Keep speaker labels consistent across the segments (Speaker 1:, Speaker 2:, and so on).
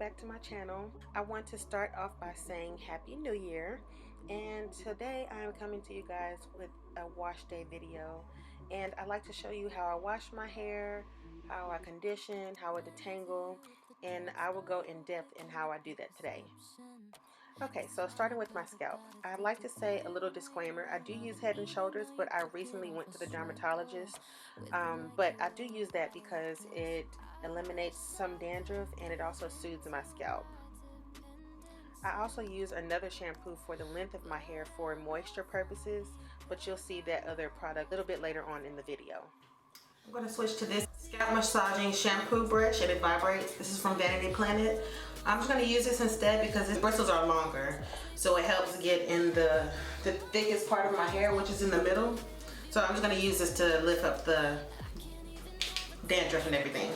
Speaker 1: back to my channel. I want to start off by saying Happy New Year, and today I am coming to you guys with a wash day video, and I like to show you how I wash my hair, how I condition, how I detangle, and I will go in depth in how I do that today. Okay, so starting with my scalp, I'd like to say a little disclaimer. I do use Head and Shoulders, but I recently went to the dermatologist. But I do use that because it eliminates some dandruff and it also soothes my scalp. I also use another shampoo for the length of my hair for moisture purposes, but you'll see that other product a little bit later on in the video. I'm going to switch to this scalp massaging shampoo brush and it vibrates. This is from Vanity Planet. I'm just going to use this instead because its bristles are longer, so it helps get in the thickest part of my hair, which is in the middle. So I'm just going to use this to lift up the dandruff and everything.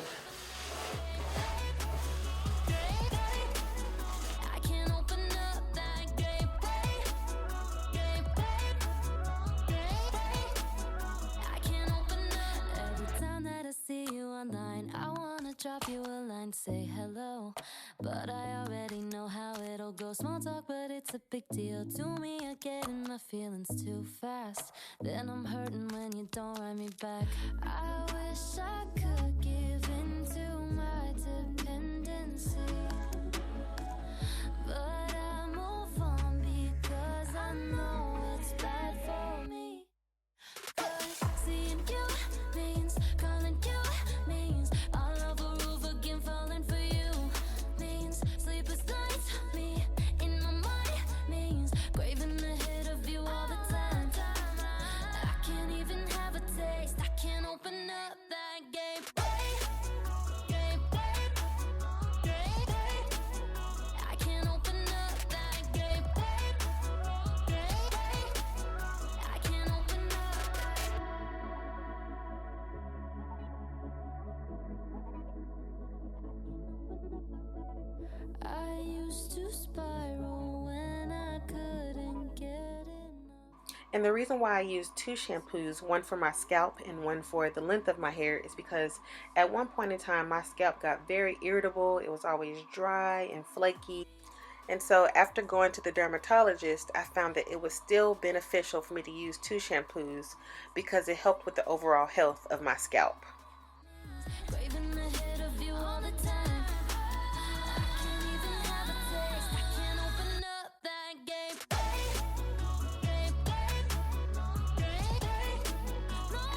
Speaker 2: Drop you a line, say hello, but I already know how it'll go. Small talk, but it's a big deal to me. I get in my feelings too fast, then I'm hurting when you don't write me back. I wish I could give in to my dependency, but I move on because I know it's bad for me. 'Cause seeing you means calling you means all over roof again, falling for you means sleepless nights. Me in my mind means craving the hit of you all the time. I can't even have a taste. I can't open up that gateway. I can't open up that gateway. I can't open up. I used to spiral when I couldn't get enough.
Speaker 1: And the reason why I use two shampoos, one for my scalp and one for the length of my hair, is because at one point in time my scalp got very irritable. It was always dry and flaky. And so after going to the dermatologist, I found that it was still beneficial for me to use two shampoos because it helped with the overall health of my scalp.
Speaker 2: Craving the hit of you all the time. I can't even have a taste. I can't open up that gateway.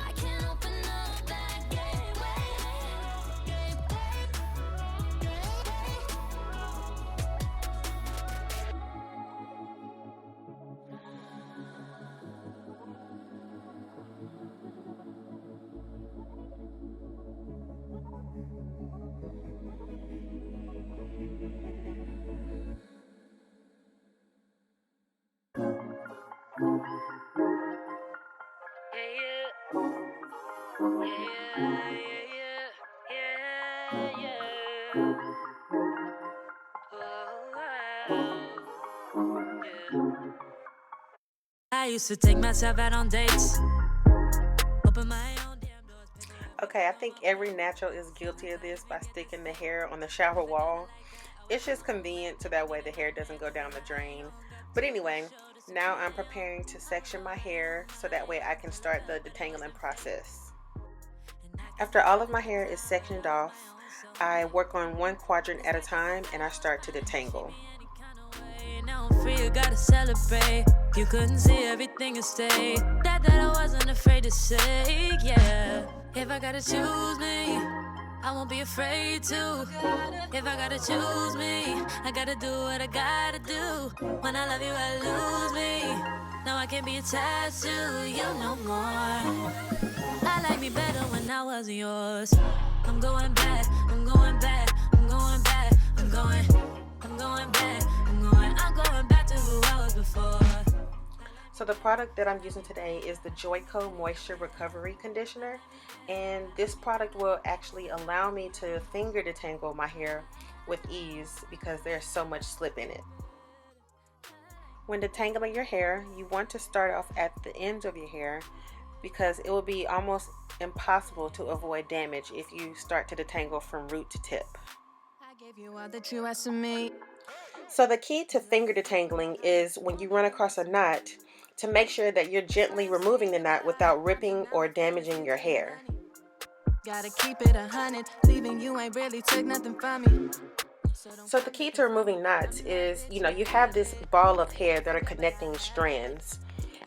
Speaker 2: I can't open up that gateway. I used to take myself out on dates. Open my own damn doors.
Speaker 1: Okay, I think every natural is guilty of this by sticking the hair on the shower wall. It's just convenient so that way the hair doesn't go down the drain. But anyway, now I'm preparing to section my hair so that way I can start the detangling process. After all of my hair is sectioned off, I work on one quadrant at a time and I start to detangle.
Speaker 2: Now I'm free, you gotta celebrate. You couldn't see everything and stay. That I wasn't afraid to say, yeah. If I gotta choose me, I won't be afraid to. If I gotta choose me, I gotta do what I gotta do. When I love you, I lose me. Now I can't be attached to you no more. I like me better when I wasn't yours. I'm going back, I'm going back, I'm going back, I'm going back, I'm going back to who I was before.
Speaker 1: So the product that I'm using today is the Joico Moisture Recovery Conditioner, and this product will actually allow me to finger detangle my hair with ease because there's so much slip in it. When detangling your hair, you want to start off at the ends of your hair because it will be almost impossible to avoid damage if you start to detangle from root to tip. So the key to finger detangling is when you run across a knot to make sure that you're gently removing the knot without ripping or damaging your hair.
Speaker 2: Gotta keep it 100, leaving you ain't really took nothing from me.
Speaker 1: So the key to removing knots is, you have this ball of hair that are connecting strands.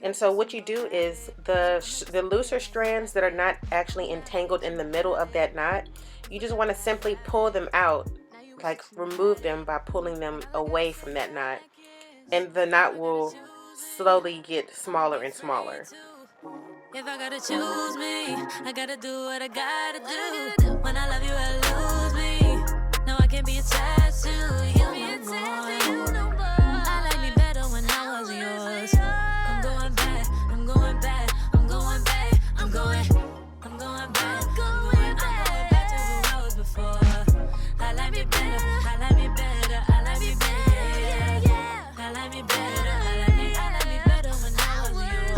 Speaker 1: And so what you do is the looser strands that are not actually entangled in the middle of that knot, you just want to simply pull them out, like remove them by pulling them away from that knot. And the knot will slowly get smaller and smaller.
Speaker 2: If I gotta choose me, I gotta do what I gotta do. When I love you, I lose me. No, I can't be attached to you no more. I like me better when I was yours. I'm going back, I'm going back, I'm going back, I'm going back. I'm going back to who I was before. I like me better, I like me better, I like me better. I like me better, I like me better when I was yours.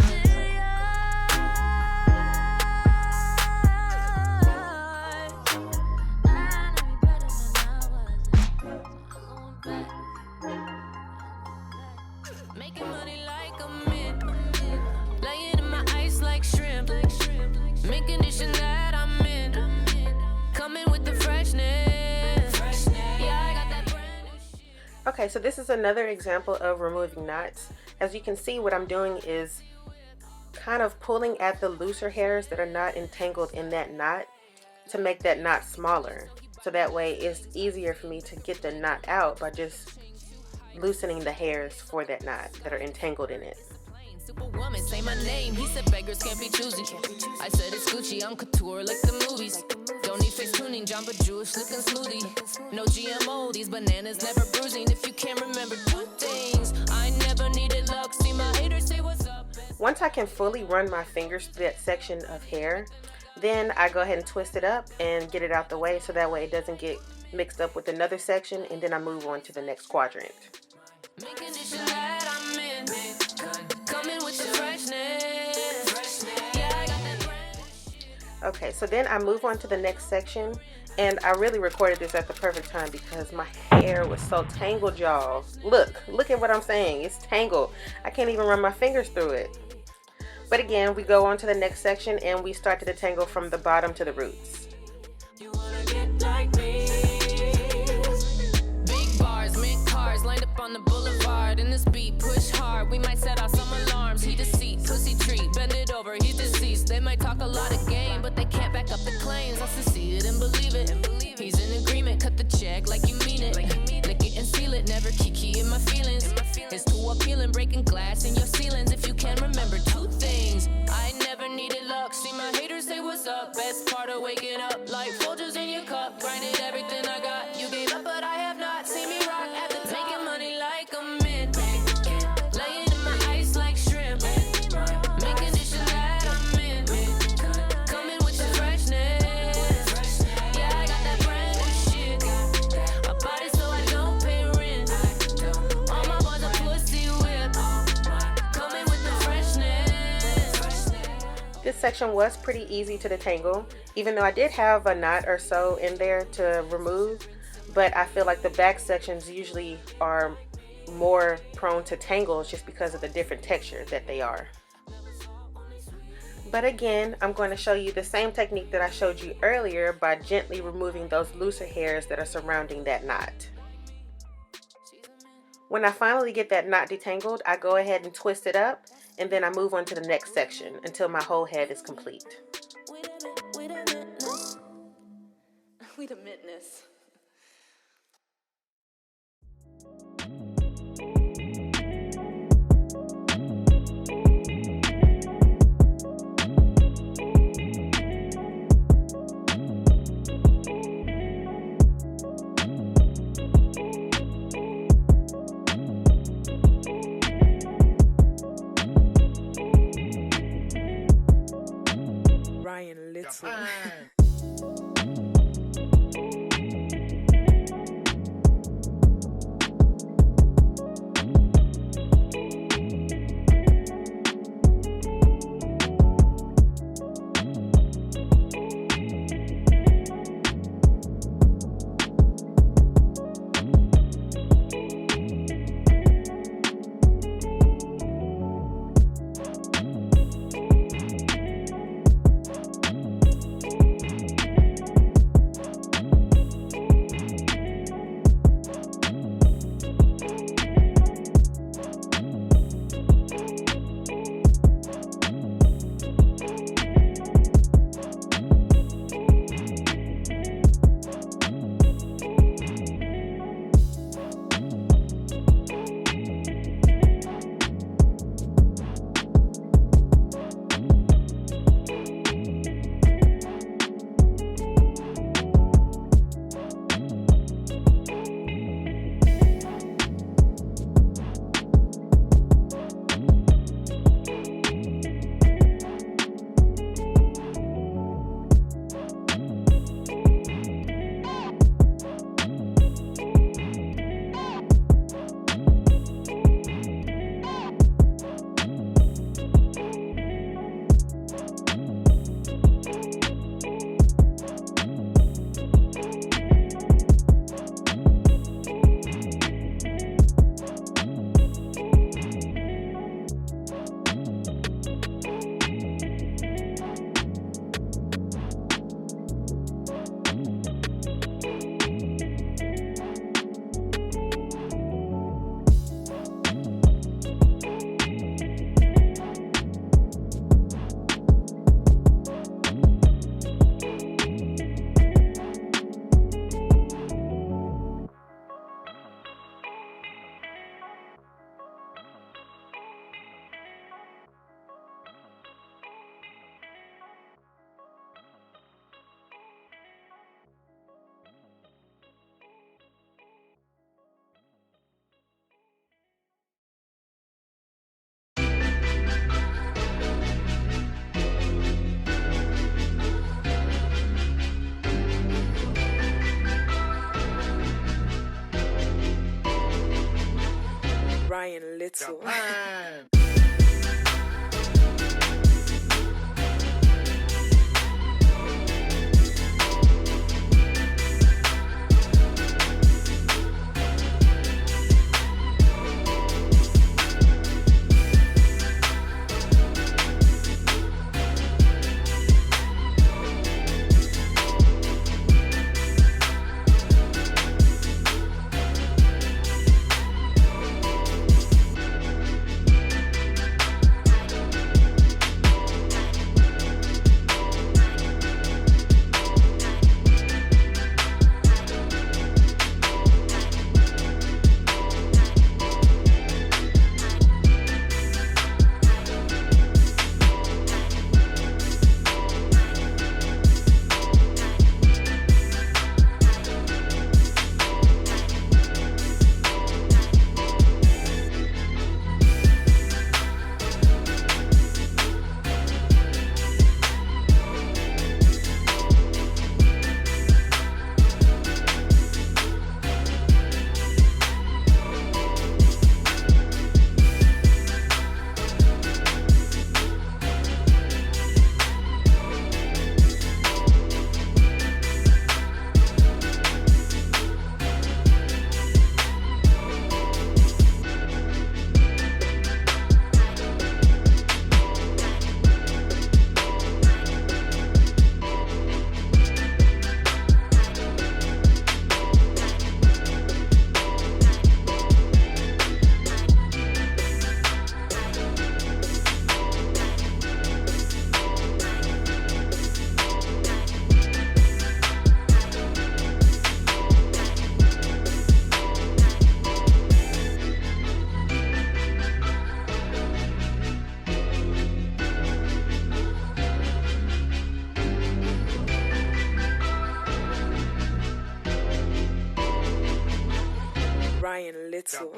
Speaker 2: Making money like a mint, laying in my ice like shrimp. Mint condition that I'm in, coming with the freshness. Yeah, I got that brand new shit.
Speaker 1: Okay, so this is another example of removing knots. As you can see, what I'm doing is kind of pulling at the looser hairs that are not entangled in that knot to make that knot smaller. So that way it's easier for me to get the knot out by just loosening the hairs for that knot that are entangled in it.
Speaker 2: Superwoman, say my name. He said beggars can't be choosy. I said it's Gucci, I'm couture like the movies. Don't need face tuning, Jamba Jewish looking smoothie. No GMO, these bananas never bruising. If you can't remember two things, I never needed luck. See my haters say what's up.
Speaker 1: Once I can fully run my fingers through that section of hair, then I go ahead and twist it up and get it out the way so that way it doesn't get mixed up with another section, and then I move on to the next quadrant. Okay, so then I move on to the next section, and I really recorded this at the perfect time because my hair was so tangled, y'all. Look at what I'm saying. It's tangled. I can't even run my fingers through it. But again, we go on to the next section and we start to detangle from the bottom to the roots.
Speaker 2: You wanna get like me? Big bars, mint cars, lined up on the boulevard. In this beat, push hard. We might set off some alarms. He deceit, pussy treat, bend it over. He's deceased. They might talk a lot of game, but they can't back up the claims. I see it and believe it. He's in agreement. Cut the check like you mean it. Lick it and seal it. Never kiki in my feelings. It's too appealing, breaking glass in your ceilings. If you can remember two things, I never needed luck. See my haters say what's up. Best part of waking up, like Folgers in your cup. Grinded everything I got. You gave up, but I have not. See me rock at the top. Making money like a mint, laying in my ice like shrimp. Making dishes that I'm in, coming with the freshness. Yeah, I got that brand new shit. I bought it so I don't pay rent. All my boys are pussy whip, coming with the freshness.
Speaker 1: This section was pretty easy to detangle, even though I did have a knot or so in there to remove, but I feel like the back sections usually are more prone to tangles just because of the different texture that they are. But again, I'm going to show you the same technique that I showed you earlier by gently removing those looser hairs that are surrounding that knot. When I finally get that knot detangled, I go ahead and twist it up, and then I move on to the next section until my whole head is complete.
Speaker 2: Wait a minute.
Speaker 1: Ryan Little. Little. Ryan Little.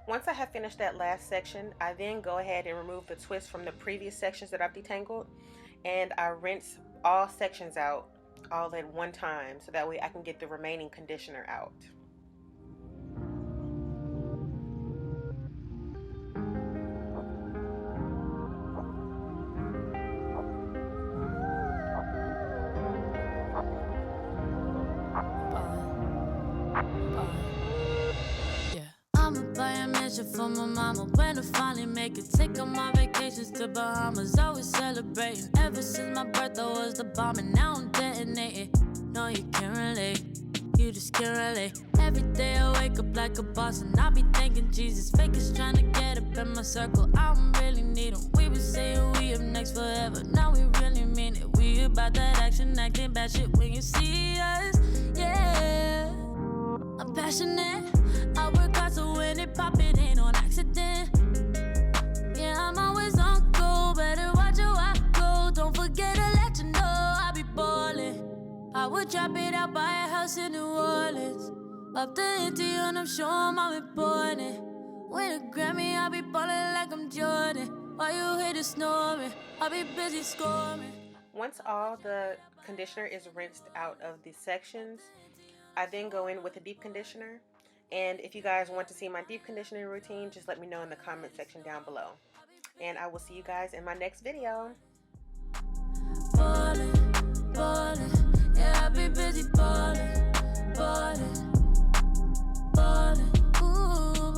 Speaker 1: Once I have finished that last section, I then go ahead and remove the twist from the previous sections that I've detangled, and I rinse all sections out all at one time so that way I can get the remaining conditioner out.
Speaker 2: For my mama, when I finally make it, take on my vacations to Bahamas, always celebrating. Ever since my birthday was the bomb, and now I'm detonating. No, you can't relate, you just can't relate. Every day I wake up like a boss, and I be thanking Jesus. Fakers trying to get up in my circle, I don't really need them. We been saying we up next forever, now we really mean it. We about that action, acting bad shit when you see us, yeah. I'm passionate, I work hard so when it pop, it ain't on accident. Yeah, I'm always on go, better watch how I go. Don't forget to let you know I be ballin'. I would drop it out, buy a house in New Orleans. Up the ante and I'm sure I'm important. Win a Grammy, I be ballin' like I'm Jordan. While you hear the snoring, I be busy scoring.
Speaker 1: Once all the conditioner is rinsed out of the sections, I then go in with a deep conditioner. And if you guys want to see my deep conditioning routine, just let me know in the comment section down below. And I will see you guys in my next video.
Speaker 2: Ballin', ballin', yeah, I be busy ballin', ballin', ballin', ooh,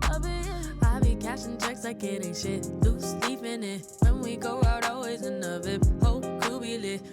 Speaker 2: ballin'. I be cashing checks like it ain't shit, loose leaf in it. When we go out, always poison of it. Hope could be lit.